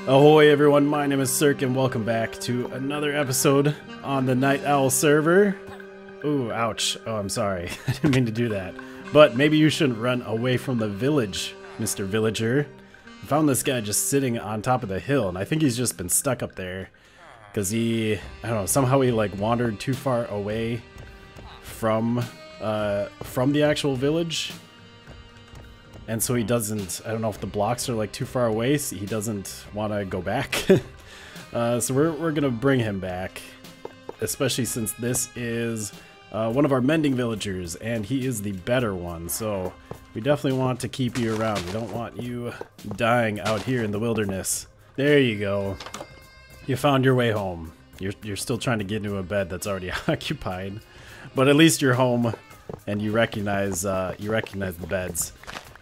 Ahoy everyone, my name is Cirque and welcome back to another episode on the NightOwl server. Ooh, ouch. Oh, I'm sorry. I didn't mean to do that. But maybe you shouldn't run away from the village, Mr. Villager. I found this guy just sitting on top of the hill, and I think he's just been stuck up there. Because I don't know, somehow he like wandered too far away from the actual village. And so he doesn't, I don't know if the blocks are like too far away, so he doesn't want to go back. So we're going to bring him back, especially since this is one of our mending villagers, and he is the better one. So we definitely want to keep you around. We don't want you dying out here in the wilderness. There you go. You found your way home. You're still trying to get into a bed that's already occupied, but at least you're home and you recognize the beds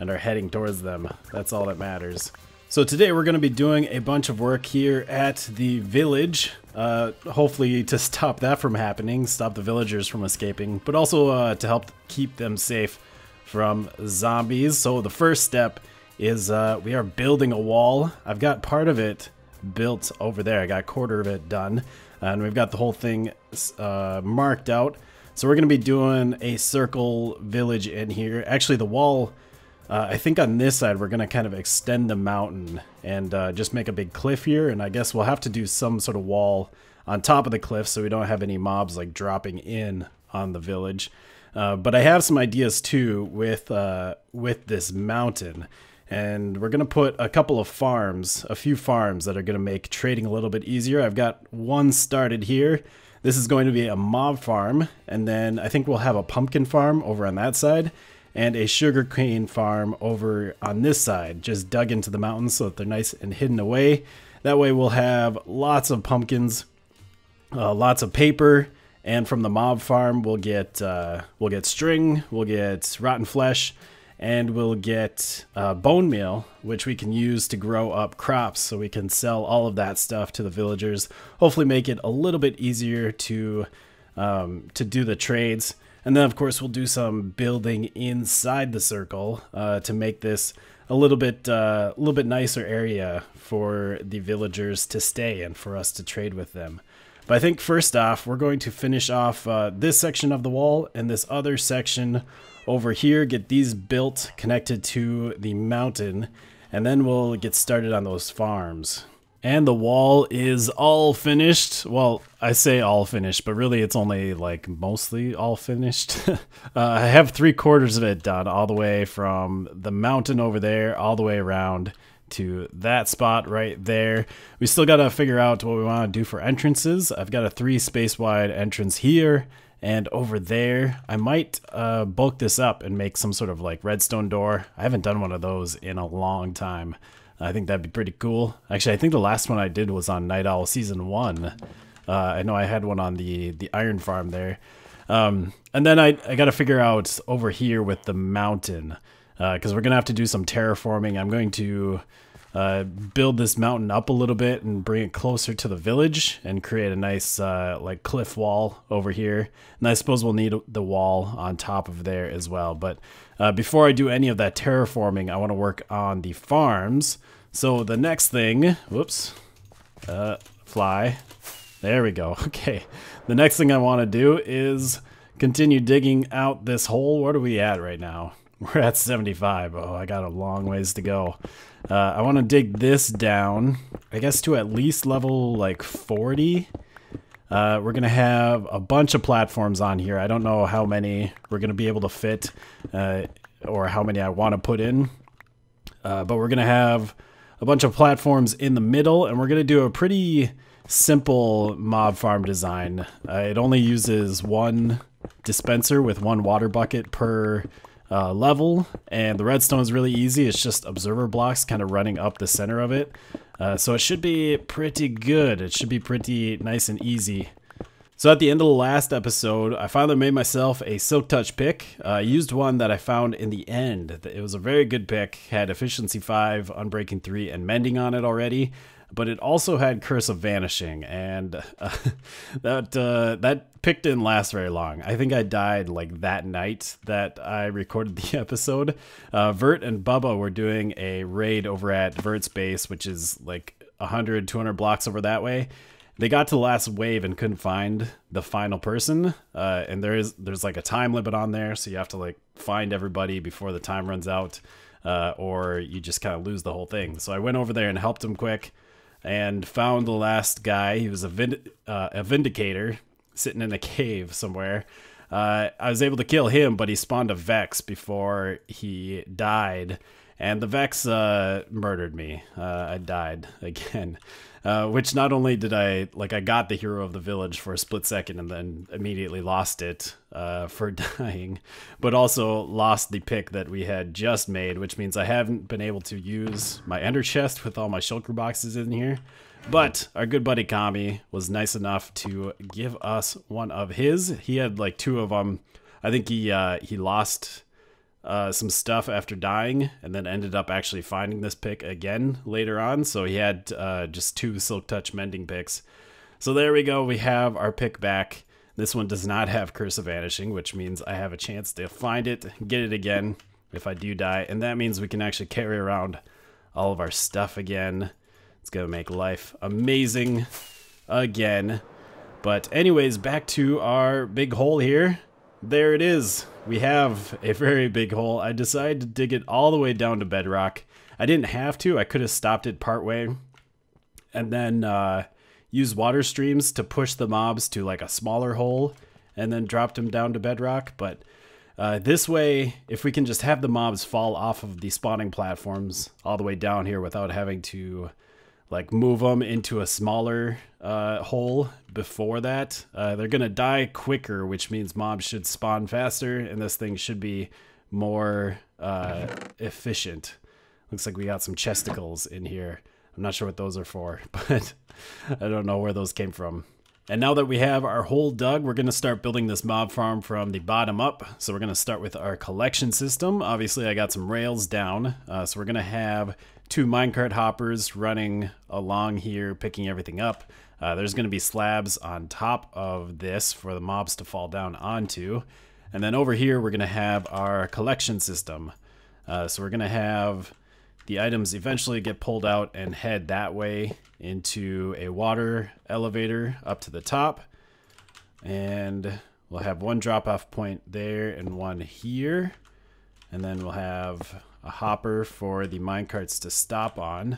and are heading towards them. That's all that matters. So today we're going to be doing a bunch of work here at the village, hopefully to stop that from happening, stop the villagers from escaping, but also to help keep them safe from zombies. So the first step is we are building a wall. I've got part of it built over there. I got a quarter of it done, and we've got the whole thing marked out. So we're going to be doing a circle village in here. Actually, the wall, I think on this side, we're going to kind of extend the mountain and just make a big cliff here. And I guess we'll have to do some sort of wall on top of the cliff so we don't have any mobs like dropping in on the village. But I have some ideas too with this mountain. And we're going to put a couple of farms, a few farms that are going to make trading a little bit easier. I've got one started here. This is going to be a mob farm. And then I think we'll have a pumpkin farm over on that side, and a sugarcane farm over on this side, just dug into the mountains so that they're nice and hidden away. That way we'll have lots of pumpkins, lots of paper, and from the mob farm we'll get string, we'll get rotten flesh, and we'll get bone meal, which we can use to grow up crops, so we can sell all of that stuff to the villagers. Hopefully make it a little bit easier to do the trades. And then, of course, we'll do some building inside the circle to make this a little bit nicer area for the villagers to stay and for us to trade with them. But I think first off, we're going to finish off this section of the wall and this other section over here, get these built, connected to the mountain, and then we'll get started on those farms. And the wall is all finished. Well, I say all finished, but really it's only like mostly all finished. I have 3/4 of it done, all the way from the mountain over there, all the way around to that spot right there. We still got to figure out what we want to do for entrances. I've got a 3 space wide entrance here and over there. I might bulk this up and make some sort of like redstone door. I haven't done one of those in a long time. I think that'd be pretty cool. Actually, I think the last one I did was on NightOwl Season 1. I know I had one on the iron farm there. And then I got to figure out over here with the mountain, because we're going to have to do some terraforming. I'm going to build this mountain up a little bit and bring it closer to the village and create a nice like cliff wall over here. And I suppose we'll need the wall on top of there as well. But before I do any of that terraforming, I want to work on the farms. So the next thing, whoops, fly. There we go. Okay. The next thing I want to do is continue digging out this hole. What are we at right now? We're at 75. Oh, I got a long ways to go. I want to dig this down, I guess, to at least level like 40. We're going to have a bunch of platforms on here. I don't know how many we're going to be able to fit or how many I want to put in. But we're going to have a bunch of platforms in the middle, and we're going to do a pretty simple mob farm design. It only uses one dispenser with one water bucket per level, and the redstone is really easy. It's just observer blocks kind of running up the center of it. So it should be pretty good. It should be pretty nice and easy. So at the end of the last episode, I finally made myself a Silk Touch pick. I used one that I found in the end. It was a very good pick, had Efficiency 5, Unbreaking 3, and Mending on it already. But it also had Curse of Vanishing, and that pick didn't last very long. I think I died like that night that I recorded the episode. Vert and Bubba were doing a raid over at Vert's base, which is like 100, 200 blocks over that way. They got to the last wave and couldn't find the final person. And there's like a time limit on there, so you have to like find everybody before the time runs out, or you just kind of lose the whole thing. So I went over there and helped him quick and found the last guy. He was a Vindicator sitting in a cave somewhere. I was able to kill him, but he spawned a Vex before he died. And the Vex murdered me. I died again. Which not only did I got the hero of the village for a split second and then immediately lost it for dying, but also lost the pick that we had just made, which means I haven't been able to use my ender chest with all my shulker boxes in here. But our good buddy Kami was nice enough to give us one of his. He had like 2 of them. I think he lost some stuff after dying and then ended up actually finding this pick again later on. So he had just 2 Silk Touch Mending picks. So there we go. We have our pick back. This one does not have Curse of Vanishing, which means I have a chance to find it, get it again if I do die. And that means we can actually carry around all of our stuff again. It's going to make life amazing again. But anyways, back to our big hole here. There it is. We have a very big hole. I decided to dig it all the way down to bedrock. I didn't have to. I could have stopped it partway and then use water streams to push the mobs to like a smaller hole and then dropped them down to bedrock. But this way, if we can just have the mobs fall off of the spawning platforms all the way down here without having to like move them into a smaller hole before that, they're gonna die quicker, which means mobs should spawn faster and this thing should be more efficient. Looks like we got some chesticles in here. I'm not sure what those are for, but I don't know where those came from. And now that we have our hole dug, we're going to start building this mob farm from the bottom up. So we're going to start with our collection system. Obviously, I got some rails down. So we're going to have 2 minecart hoppers running along here, picking everything up. There's going to be slabs on top of this for the mobs to fall down onto. And then over here, we're going to have our collection system. So we're going to have the items eventually get pulled out and head that way into a water elevator up to the top. And we'll have 1 drop-off point there and 1 here. And then we'll have a hopper for the minecarts to stop on.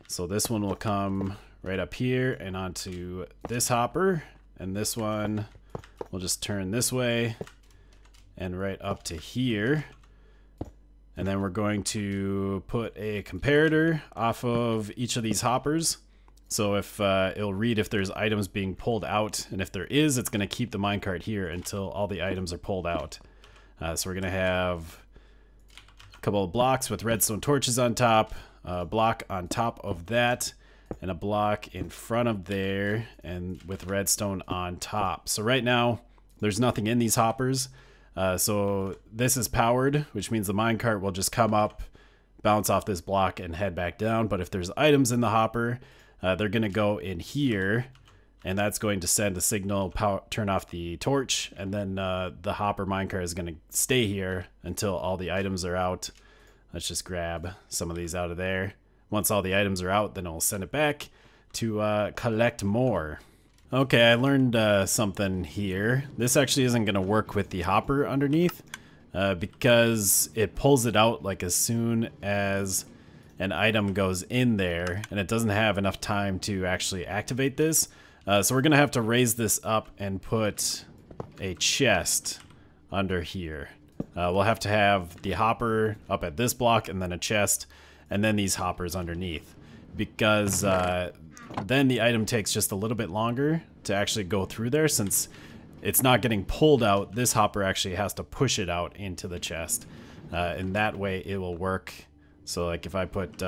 So this one will come right up here and onto this hopper. And this one will just turn this way and right up to here. And then we're going to put a comparator off of each of these hoppers. So if it'll read if there's items being pulled out, and if there is, it's going to keep the minecart here until all the items are pulled out. So we're going to have a couple of blocks with redstone torches on top, a block on top of that, and a block in front of there, and with redstone on top. So right now, there's nothing in these hoppers. So this is powered, which means the minecart will just come up, bounce off this block, and head back down. But if there's items in the hopper, they're going to go in here, and that's going to send a signal, turn off the torch, and then the hopper minecart is going to stay here until all the items are out. Let's just grab some of these out of there. Once all the items are out, then it'll send it back to collect more. Okay, I learned something here. This actually isn't going to work with the hopper underneath because it pulls it out like as soon as an item goes in there, and it doesn't have enough time to actually activate this. So we're going to have to raise this up and put a chest under here. We'll have to have the hopper up at this block and then a chest and then these hoppers underneath, because then the item takes just a little bit longer to actually go through there. Since it's not getting pulled out, this hopper actually has to push it out into the chest. And that way it will work. So like if I put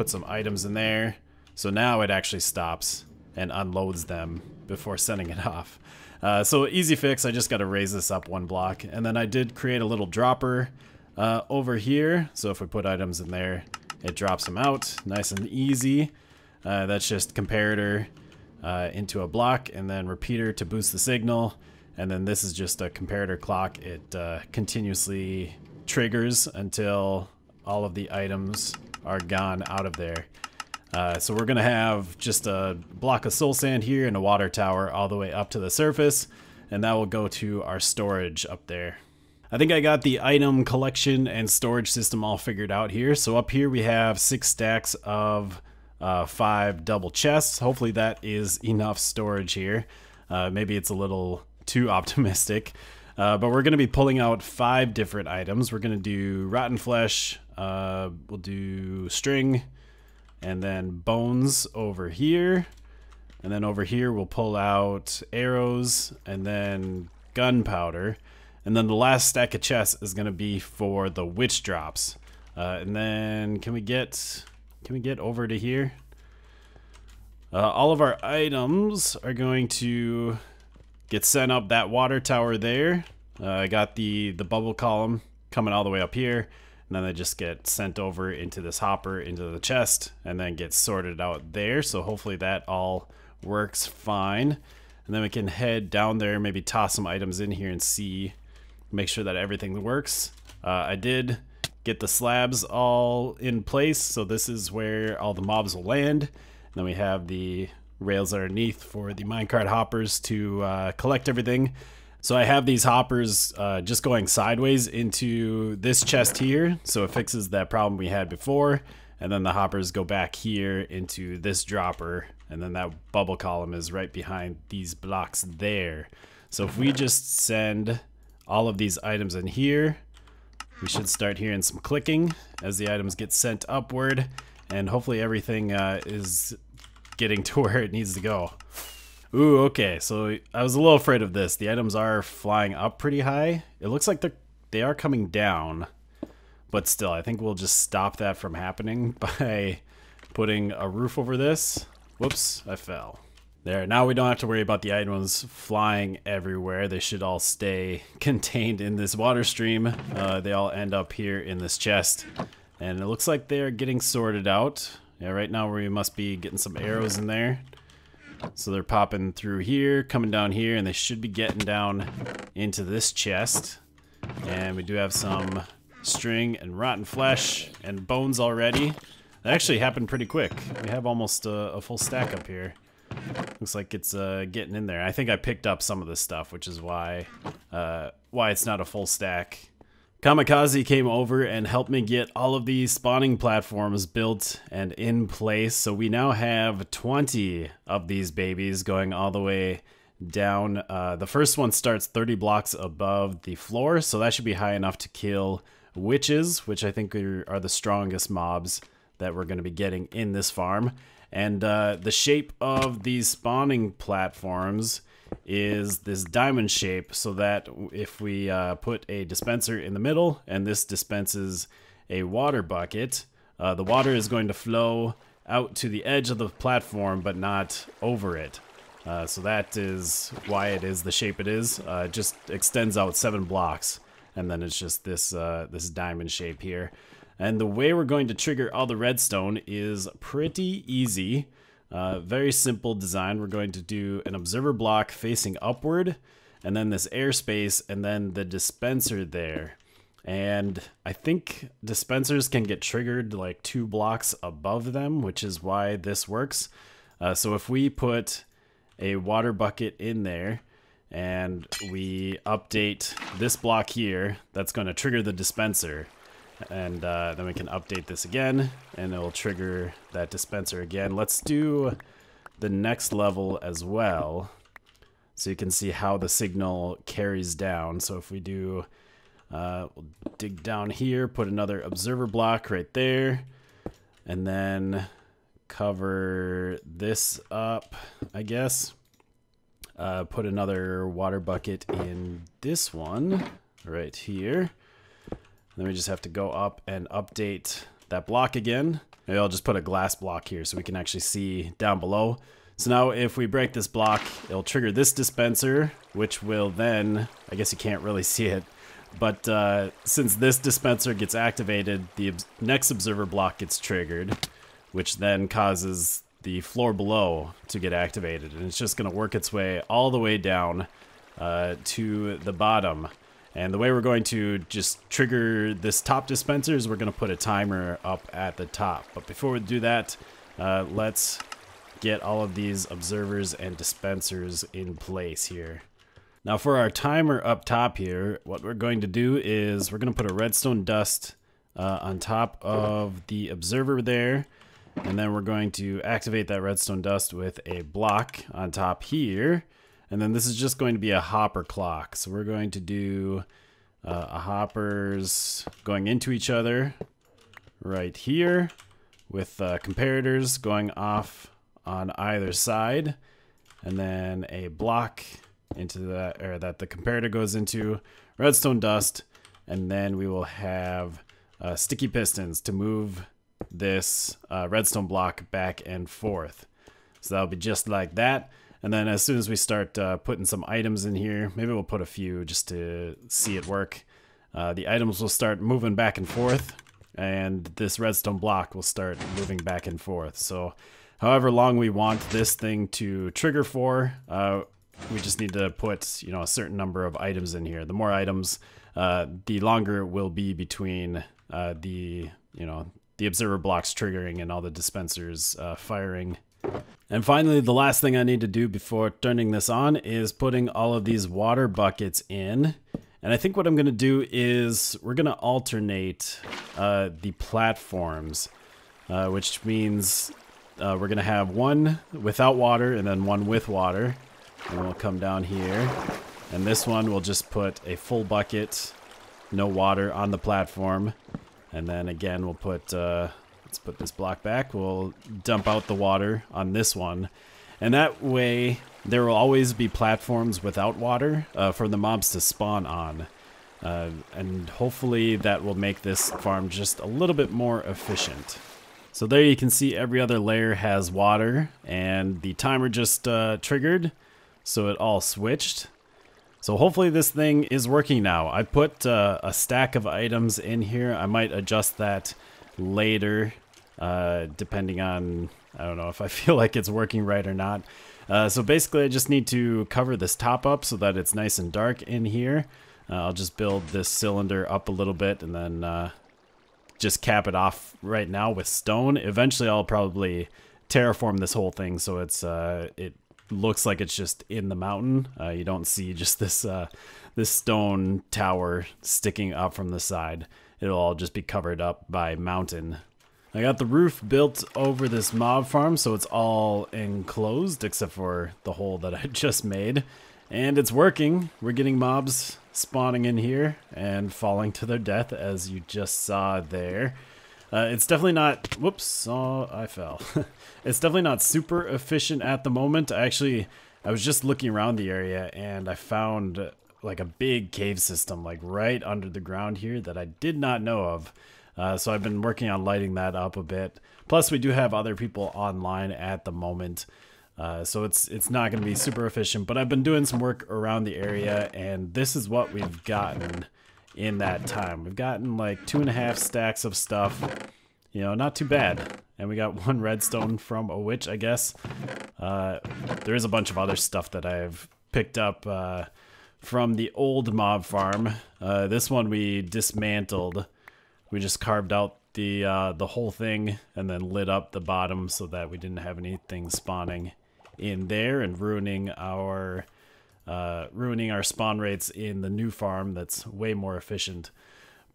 some items in there, so now it actually stops and unloads them before sending it off. So easy fix, I just got to raise this up 1 block. And then I did create a little dropper over here. So if we put items in there, it drops them out nice and easy. That's just comparator into a block and then repeater to boost the signal. And then this is just a comparator clock. It continuously triggers until all of the items are gone out of there. So we're going to have just a block of soul sand here and a water tower all the way up to the surface, and that will go to our storage up there. I think I got the item collection and storage system all figured out here. So up here we have 6 stacks of 5 double chests. Hopefully that is enough storage here. Maybe it's a little too optimistic. But we're going to be pulling out 5 different items. We're going to do rotten flesh, we'll do string, and then bones over here. And then over here we'll pull out arrows and then gunpowder. And then the last stack of chests is going to be for the witch drops. And then can we get over to here? All of our items are going to get sent up that water tower there. I got the bubble column coming all the way up here. And then they just get sent over into this hopper, into the chest, and then get sorted out there. So hopefully that all works fine. And then we can head down there, maybe toss some items in here and see, make sure that everything works. I did get the slabs all in place, so this is where all the mobs will land. And then we have the rails underneath for the minecart hoppers to collect everything. So I have these hoppers just going sideways into this chest here, so it fixes that problem we had before. And then the hoppers go back here into this dropper, and then that bubble column is right behind these blocks there. So if we just send all of these items in here, we should start hearing some clicking as the items get sent upward, and hopefully everything is getting to where it needs to go. Ooh, okay, so I was a little afraid of this. The items are flying up pretty high. It looks like they are coming down, but still, I think we'll just stop that from happening by putting a roof over this. Whoops, I fell. There, now we don't have to worry about the items flying everywhere. They should all stay contained in this water stream. They all end up here in this chest. And it looks like they're getting sorted out. Yeah, right now we must be getting some arrows in there. So they're popping through here, coming down here, and they should be getting down into this chest. And we do have some string and rotten flesh and bones already. That actually happened pretty quick. We have almost a full stack up here. Looks like it's getting in there. I think I picked up some of this stuff, which is why it's not a full stack. Kamikaze came over and helped me get all of these spawning platforms built and in place. So we now have 20 of these babies going all the way down. The first one starts 30 blocks above the floor, so that should be high enough to kill witches, which I think are the strongest mobs that we're going to be getting in this farm. And the shape of these spawning platforms is this diamond shape, so that if we put a dispenser in the middle and this dispenses a water bucket, the water is going to flow out to the edge of the platform but not over it. So that is why it is the shape it is. It just extends out 7 blocks, and then it's just this this diamond shape here. And the way we're going to trigger all the redstone is pretty easy. Very simple design. We're going to do an observer block facing upward, and then this airspace, and then the dispenser there. And I think dispensers can get triggered like 2 blocks above them, which is why this works. So if we put a water bucket in there and we update this block here, that's going to trigger the dispenser. And then we can update this again, and it'll trigger that dispenser again. Let's do the next level as well, so you can see how the signal carries down. So if we do, we'll dig down here, put another observer block right there, and then cover this up, I guess. Put another water bucket in this one right here. Then we just have to go up and update that block again. Maybe I'll just put a glass block here so we can actually see down below. So now if we break this block, it'll trigger this dispenser, which will then, I guess you can't really see it, but since this dispenser gets activated, the next observer block gets triggered, which then causes the floor below to get activated. And it's just going to work its way all the way down to the bottom. And the way we're going to just trigger this top dispenser is we're going to put a timer up at the top. But before we do that, let's get all of these observers and dispensers in place here. Now for our timer up top here, what we're going to do is we're going to put a redstone dust on top of the observer there, and then we're going to activate that redstone dust with a block on top here, and then this is just going to be a hopper clock. So we're going to do a hoppers going into each other right here with comparators going off on either side, and then a block into that, or that the comparator goes into, redstone dust, and then we will have sticky pistons to move this redstone block back and forth. So that'll be just like that. And then as soon as we start putting some items in here, maybe we'll put a few just to see it work. The items will start moving back and forth, and this redstone block will start moving back and forth. So however long we want this thing to trigger for, we just need to put, you know, a certain number of items in here. The more items, the longer it will be between the observer blocks triggering and all the dispensers firing. And finally, the last thing I need to do before turning this on is putting all of these water buckets in. And I think what I'm going to do is we're going to alternate the platforms, which means we're going to have one without water and then one with water. And we'll come down here, and this one will just put a full bucket, no water, on the platform. And then again, we'll put, let's put this block back. We'll dump out the water on this one. And that way, there will always be platforms without water for the mobs to spawn on. And hopefully that will make this farm just a little bit more efficient. So there you can see every other layer has water, and the timer just triggered. So it all switched. So hopefully this thing is working now. I put a stack of items in here. I might adjust that later, depending on, I don't know if I feel like it's working right or not. So basically I just need to cover this top up so that it's nice and dark in here. I'll just build this cylinder up a little bit and then just cap it off right now with stone. Eventually I'll probably terraform this whole thing so it's it looks like it's just in the mountain. You don't see just this this stone tower sticking up from the side. It'll all just be covered up by mountain. I got the roof built over this mob farm, so it's all enclosed except for the hole that I just made. And it's working. We're getting mobs spawning in here and falling to their death, as you just saw there. It's definitely not, whoops, oh, I fell. It's definitely not super efficient at the moment. I was just looking around the area and I found like a big cave system like right under the ground here that I did not know of. So I've been working on lighting that up a bit. Plus we do have other people online at the moment. So it's not going to be super efficient, but I've been doing some work around the area, and this is what we've gotten in that time. We've gotten like 2.5 stacks of stuff, you know, not too bad. And we got 1 redstone from a witch, I guess. There is a bunch of other stuff that I've picked up from the old mob farm. This one we dismantled. We just carved out the whole thing and then lit up the bottom so that we didn't have anything spawning in there and ruining our spawn rates in the new farm that's way more efficient.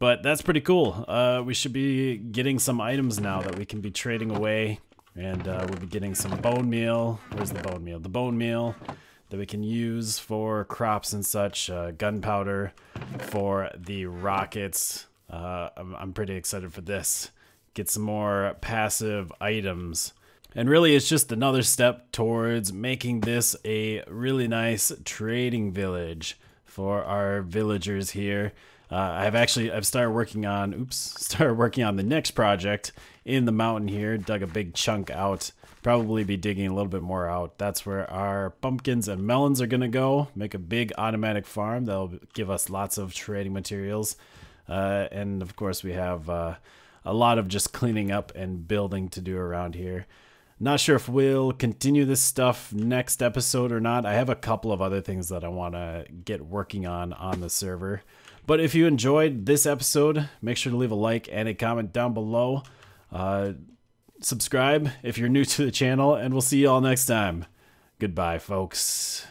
But that's pretty cool. We should be getting some items now that we can be trading away, and we'll be getting some bone meal. Where's the bone meal? The bone meal that we can use for crops and such, gunpowder for the rockets. I'm pretty excited for this. Get some more passive items. And really it's just another step towards making this a really nice trading village for our villagers here. I've started working on the next project in the mountain here. Dug a big chunk out. Probably be digging a little bit more out. That's where our pumpkins and melons are gonna go. Make a big automatic farm that'll give us lots of trading materials. And of course we have a lot of just cleaning up and building to do around here. Not sure if we'll continue this stuff next episode or not. I have a couple of other things that I want to get working on the server. But if you enjoyed this episode, make sure to leave a like and a comment down below. subscribe if you're new to the channel, and we'll see you all next time. Goodbye, folks.